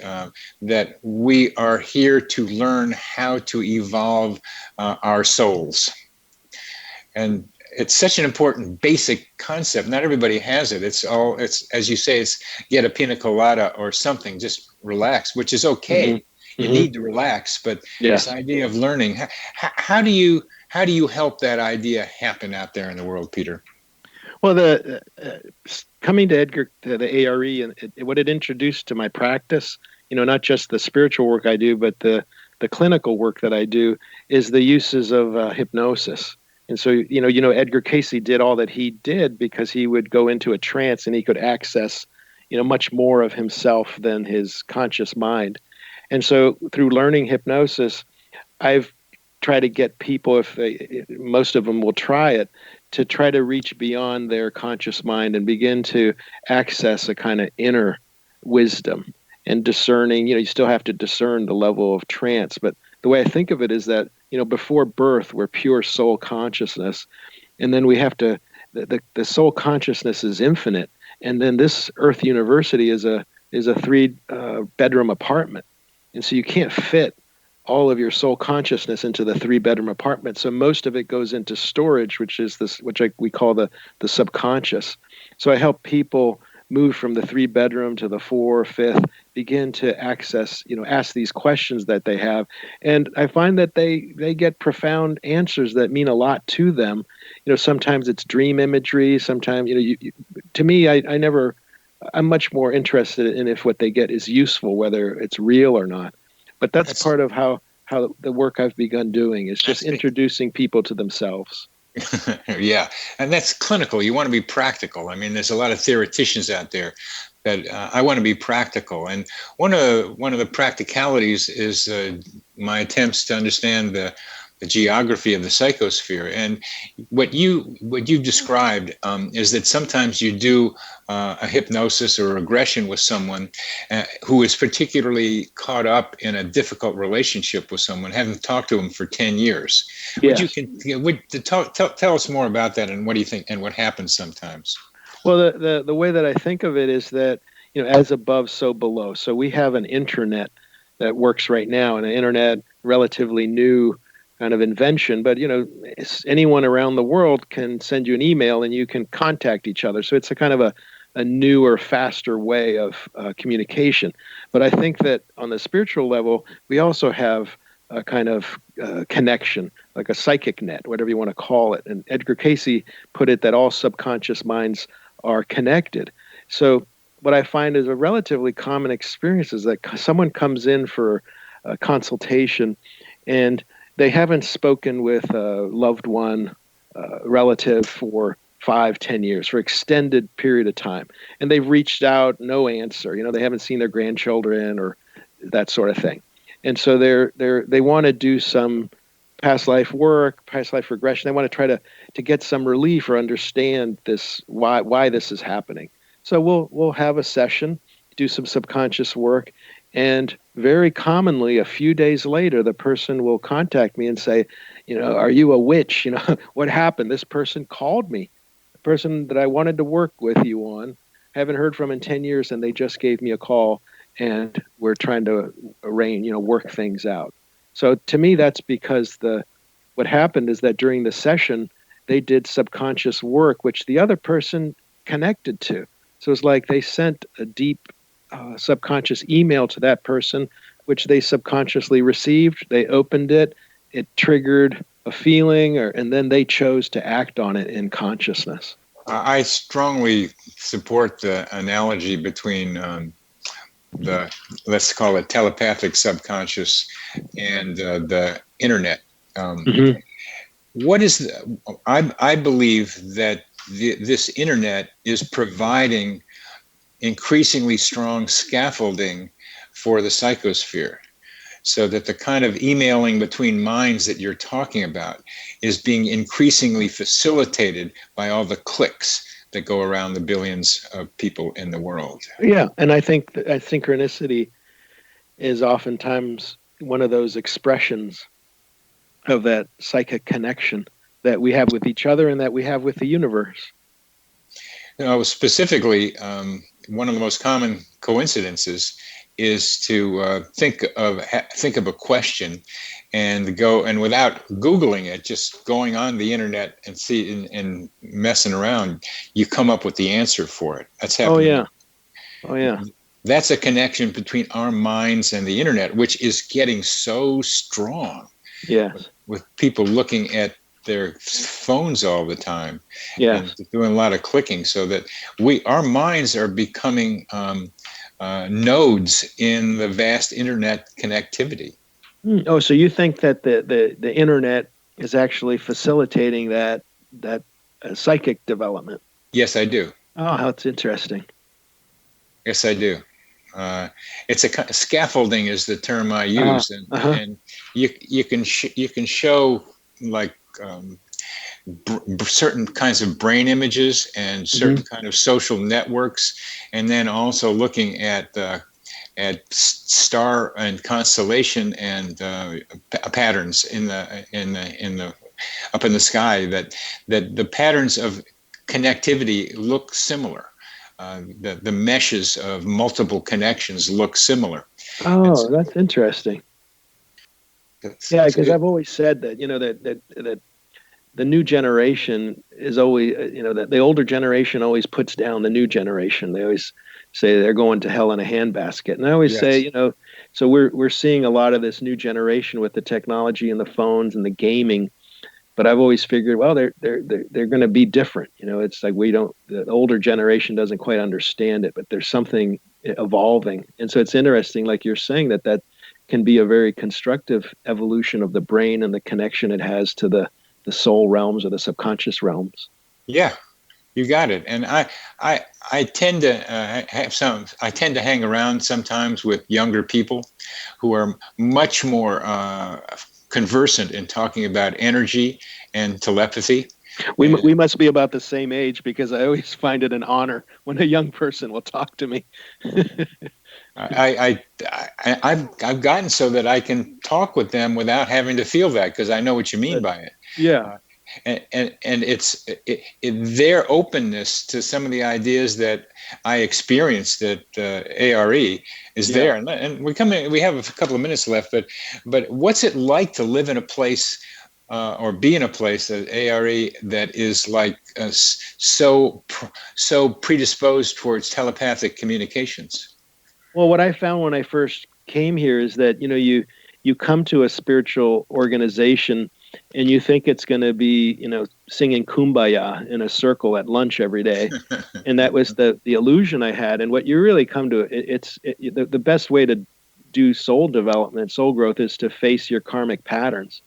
that we are here to learn how to evolve our souls. And it's such an important basic concept. Not everybody has it. It's as you say, it's get a pina colada or something, just relax, which is okay. Mm-hmm. You need to relax, but this idea of learning, how do you help that idea happen out there in the world, Peter? Well, the coming to Edgar, to the ARE, and what it introduced to my practice, not just the spiritual work I do, but the clinical work that I do, is the uses of hypnosis. And so, Edgar Cayce did all that he did because he would go into a trance and he could access, much more of himself than his conscious mind. And so through learning hypnosis, I've tried to get people, most of them will try it, to try to reach beyond their conscious mind and begin to access a kind of inner wisdom and discerning. You still have to discern the level of trance, but the way I think of it is that, before birth, we're pure soul consciousness, and then we have to, the soul consciousness is infinite, and then this Earth University is a 3-bedroom apartment, and so you can't fit all of your soul consciousness into the 3-bedroom apartment. So most of it goes into storage, which is we call the subconscious. So I help people move from the 3-bedroom to the 4, 5th, begin to access, ask these questions that they have. And I find that they get profound answers that mean a lot to them. Sometimes it's dream imagery. Sometimes, to me, I'm much more interested in if what they get is useful, whether it's real or not. But that's part of how the work I've begun doing is just introducing people to themselves. Yeah, and that's clinical. You want to be practical. I mean, there's a lot of theoreticians out there that I want to be practical. And one of the practicalities is my attempts to understand the geography of the psychosphere. And what you've described is that sometimes you do a hypnosis or regression with someone who is particularly caught up in a difficult relationship with someone, haven't talked to them for 10 years. Yes. Tell us more about that, and what do you think, and what happens sometimes? Well, the way that I think of it is that, as above, so below. So we have an internet that works right now, and an internet, relatively new kind of invention, but anyone around the world can send you an email and you can contact each other. So it's a kind of a newer, faster way of communication. But I think that on the spiritual level, we also have a kind of connection, like a psychic net, whatever you want to call it. And Edgar Cayce put it that all subconscious minds are connected. So what I find is a relatively common experience is that someone comes in for a consultation and they haven't spoken with a loved one, relative for 5-10 years, for extended period of time. And they've reached out, no answer. They haven't seen their grandchildren or that sort of thing. And so they want to do some past life work, past life regression. They want to try to get some relief or understand this, why this is happening. So we'll have a session, do some subconscious work, and very commonly, a few days later, the person will contact me and say, are you a witch? What happened? This person called me, the person that I wanted to work with you on, haven't heard from in 10 years, and they just gave me a call, and we're trying to arrange, work things out. So to me, that's because what happened is that during the session, they did subconscious work, which the other person connected to. So it's like they sent a deep subconscious email to that person, which they subconsciously received. They opened it. It triggered a feeling, and then they chose to act on it in consciousness. I strongly support the analogy between the, let's call it telepathic subconscious, and the internet. What is I believe that this internet is providing increasingly strong scaffolding for the psychosphere. so that the kind of emailing between minds that you're talking about is being increasingly facilitated by all the clicks that go around the billions of people in the world. Yeah, and I think that synchronicity is oftentimes one of those expressions of that psychic connection that we have with each other and that we have with the universe. Specifically, one of the most common coincidences is to think of a question and without Googling it, just going on the internet and messing around, you come up with the answer for it. That's happening. Oh yeah. That's a connection between our minds and the internet, which is getting so strong. Yes. With people looking at their phones all the time, yes, and doing a lot of clicking, so that our minds are becoming nodes in the vast internet connectivity. Oh, so you think that the internet is actually facilitating that psychic development? Yes, I do. Oh, that's interesting. Yes, I do. It's scaffolding is the term I use, and you can show like certain kinds of brain images and certain kind of social networks, and then also looking at star and constellation and patterns in the up in the sky, that the patterns of connectivity look similar. The meshes of multiple connections look similar. Oh, that's interesting. Yeah, because I've always said that, that the new generation is always, that the older generation always puts down the new generation. They always say they're going to hell in a handbasket. And I always say, so we're seeing a lot of this new generation with the technology and the phones and the gaming. But I've always figured, well, they're going to be different. It's like the older generation doesn't quite understand it, but there's something evolving. And so it's interesting, like you're saying, that can be a very constructive evolution of the brain and the connection it has to the soul realms or the subconscious realms. Yeah, you got it. And I tend to I tend to hang around sometimes with younger people who are much more conversant in talking about energy and telepathy. We must be about the same age, because I always find it an honor when a young person will talk to me. I've gotten so that I can talk with them without having to feel that, because I know what you mean by it. Yeah. And it's their openness to some of the ideas that I experienced at ARE is there. And we have a couple of minutes left, but what's it like to live in a place or be in a place at ARE that is like so predisposed towards telepathic communications? Well, what I found when I first came here is that, you come to a spiritual organization and you think it's going to be, singing Kumbaya in a circle at lunch every day. And that was the illusion I had. And what you really come to, the best way to do soul development, soul growth, is to face your karmic patterns.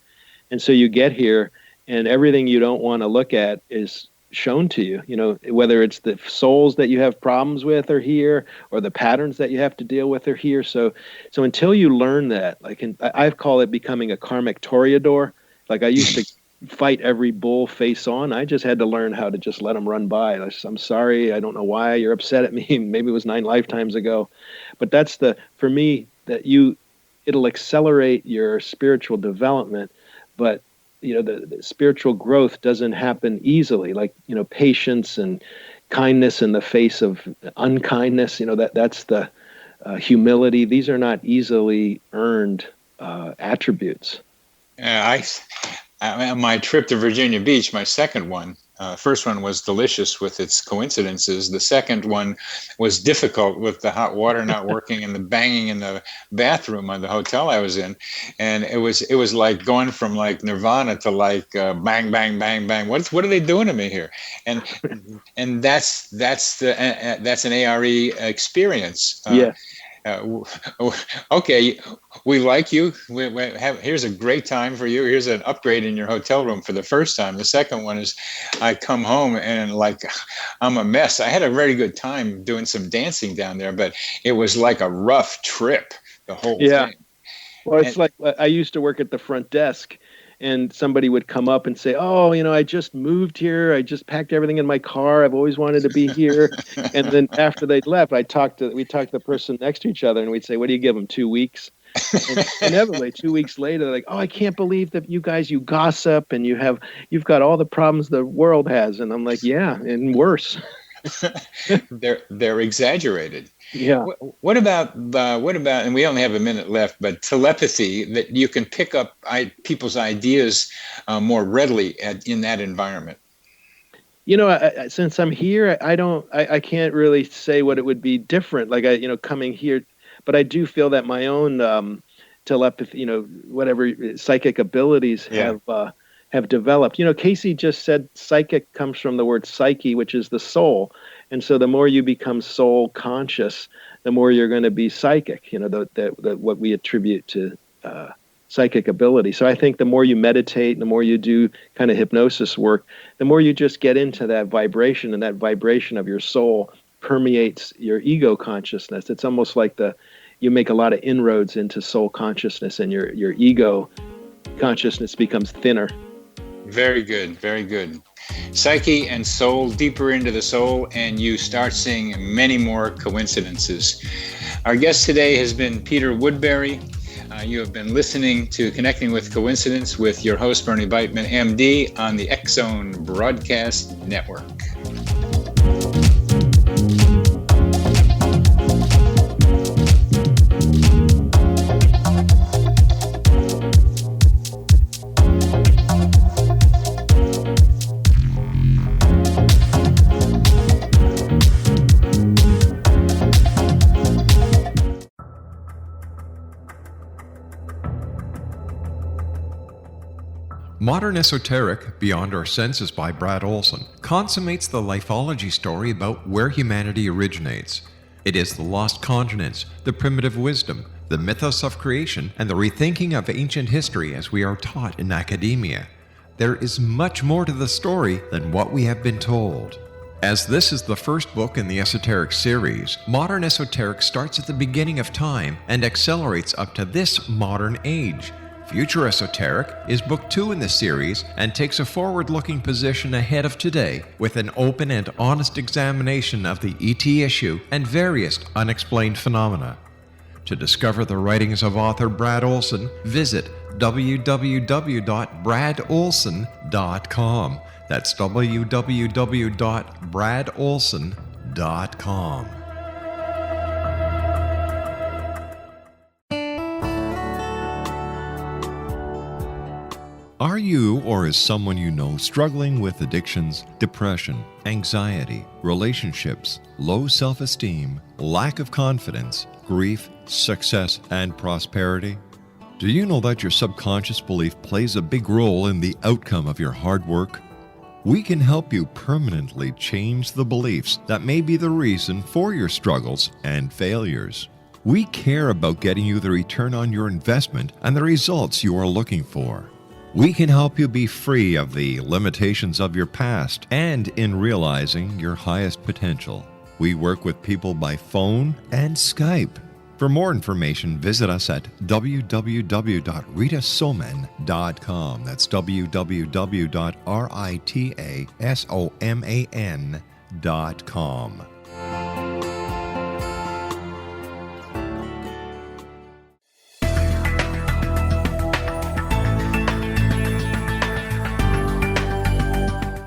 And so you get here and everything you don't want to look at is shown to you, whether it's the souls that you have problems with are here, or the patterns that you have to deal with are here. So until you learn that, I call it becoming a karmic toreador. Like I used to fight every bull face on. I just had to learn how to just let them run by. I'm sorry. I don't know why you're upset at me. Maybe it was 9 lifetimes ago. But that's for me, it'll accelerate your spiritual development. But, the spiritual growth doesn't happen easily. Like, patience and kindness in the face of unkindness, that's the humility. These are not easily earned attributes. My trip to Virginia Beach, my second one, first one was delicious with its coincidences. The second one was difficult with the hot water not working and the banging in the bathroom of the hotel I was in. And it was like going from like nirvana to like bang, bang, bang, bang. What are they doing to me here? And that's an ARE experience. Yeah. Okay, we like you. Here's a great time for you. Here's an upgrade in your hotel room for the first time. The second one is I come home and like I'm a mess. I had a very good time doing some dancing down there, but it was like a rough trip, the whole thing. Well, it's And like I used to work at the front desk, and somebody would come up and say, "Oh, I just moved here. I just packed everything in my car. I've always wanted to be here." And then after they'd left, we talked to the person next to each other, and we'd say, "What do you give them? 2 weeks?" And inevitably, 2 weeks later, they're like, "Oh, I can't believe that you guys, you gossip, and you've got all the problems the world has." And I'm like, "Yeah, and worse." they're exaggerated. Yeah. What about and we only have a minute left, but telepathy, that you can pick up people's ideas more readily in that environment? Since I'm here, I can't really say what it would be different. Like coming here, but I do feel that my own telepathy, whatever psychic abilities have developed. Cayce just said psychic comes from the word psyche, which is the soul. And so the more you become soul conscious, the more you're going to be psychic, what we attribute to psychic ability. So I think the more you meditate, the more you do kind of hypnosis work, the more you just get into that vibration, and that vibration of your soul permeates your ego consciousness. It's almost like you make a lot of inroads into soul consciousness, and your ego consciousness becomes thinner. Very good, very good. Psyche and soul, deeper into the soul, and you start seeing many more coincidences. Our guest today has been Peter Woodbury. You have been listening to Connecting with Coincidence with your host, Bernie Beitman, MD, on the X Zone Broadcast Network. Modern Esoteric, Beyond Our Senses by Brad Olson, consummates the lifeology story about where humanity originates. It is the lost continents, the primitive wisdom, the mythos of creation, and the rethinking of ancient history as we are taught in academia. There is much more to the story than what we have been told. As this is the first book in the Esoteric series, Modern Esoteric starts at the beginning of time and accelerates up to this modern age. Future Esoteric is book 2 in the series and takes a forward-looking position ahead of today with an open and honest examination of the ET issue and various unexplained phenomena. To discover the writings of author Brad Olson, visit www.bradolson.com. That's www.bradolson.com. Are you or is someone you know struggling with addictions, depression, anxiety, relationships, low self-esteem, lack of confidence, grief, success, and prosperity? Do you know that your subconscious belief plays a big role in the outcome of your hard work? We can help you permanently change the beliefs that may be the reason for your struggles and failures. We care about getting you the return on your investment and the results you are looking for. We can help you be free of the limitations of your past and in realizing your highest potential. We work with people by phone and Skype. For more information, visit us at www.ritasoman.com. That's www.ritasoman.com.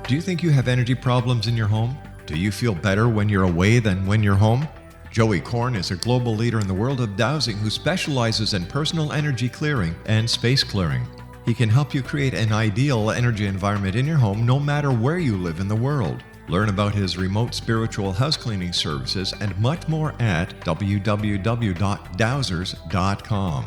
Do you think you have energy problems in your home? Do you feel better when you're away than when you're home? Joey Korn is a global leader in the world of dowsing who specializes in personal energy clearing and space clearing. He can help you create an ideal energy environment in your home no matter where you live in the world. Learn about his remote spiritual house cleaning services and much more at www.dowsers.com.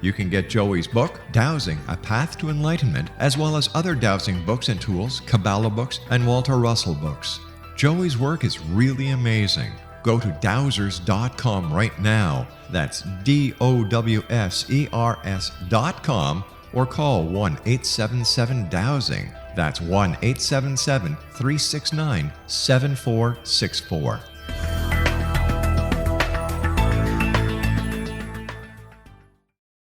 You can get Joey's book, Dowsing, A Path to Enlightenment, as well as other dowsing books and tools, Kabbalah books, and Walter Russell books. Joey's work is really amazing. Go to dowsers.com right now. That's DOWSERS.com or call 1-877-DOWSING. That's 1-877-369-7464.